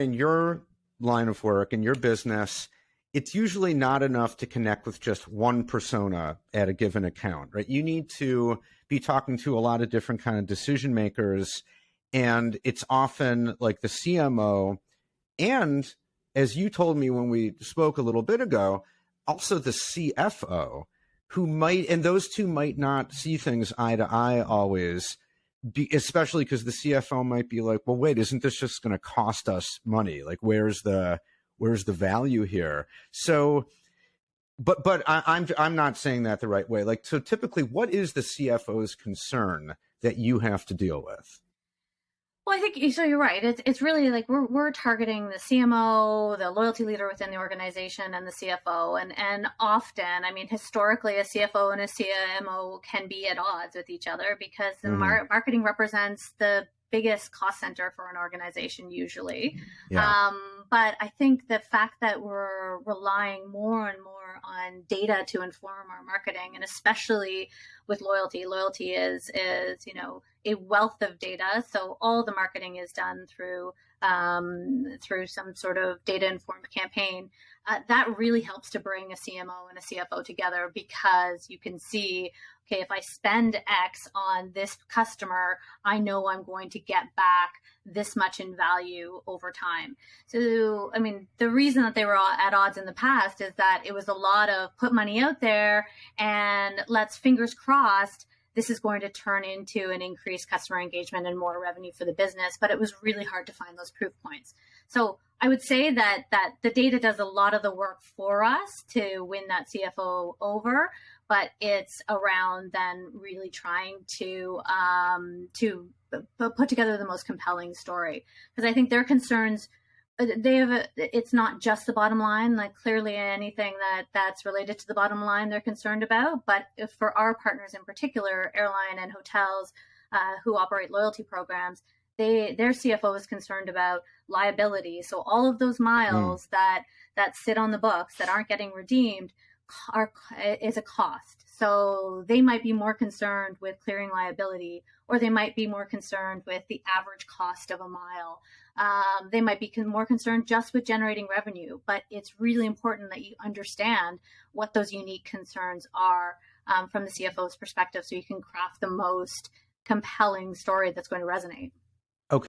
In your line of work, in your business, it's usually not enough to connect with just one persona at a given account, right? You need to be talking to a lot of different kind of decision makers, and it's often like the CMO, and as you told me when we spoke a little bit ago, also the CFO, who might, and those two might not see things eye to eye always, especially because the CFO might be like, well, wait, isn't this just going to cost us money? Like, where's the value here? So, but I'm not saying that the right way. Like, so typically, what is the CFO's concern that you have to deal with? Well, I think so. You're right. It's really like we're targeting the CMO, the loyalty leader within the organization, and the CFO. And often, I mean, historically, a CFO and a CMO can be at odds with each other because the marketing represents the biggest cost center for an organization usually. Yeah. But I think the fact that we're relying more and more on data to inform our marketing, and especially with loyalty is a wealth of data. So all the marketing is done through some sort of data informed campaign. That really helps to bring a CMO and a CFO together because you can see, okay, if I spend X on this customer, I know I'm going to get back this much in value over time. So, I mean, the reason that they were all at odds in the past is that it was a lot of put money out there and let's fingers crossed this is going to turn into an increased customer engagement and more revenue for the business. But it was really hard to find those proof points. So I would say that the data does a lot of the work for us to win that CFO over, but it's around then really trying to put together the most compelling story. Because I think their concerns, it's not just the bottom line. Like clearly anything that's related to the bottom line they're concerned about, but if for our partners in particular, airline and hotels who operate loyalty programs, their CFO is concerned about liability. So all of those miles that sit on the books that aren't getting redeemed is a cost. So they might be more concerned with clearing liability, or they might be more concerned with the average cost of a mile. They might be more concerned just with generating revenue, but it's really important that you understand what those unique concerns are from the CFO's perspective so you can craft the most compelling story that's going to resonate.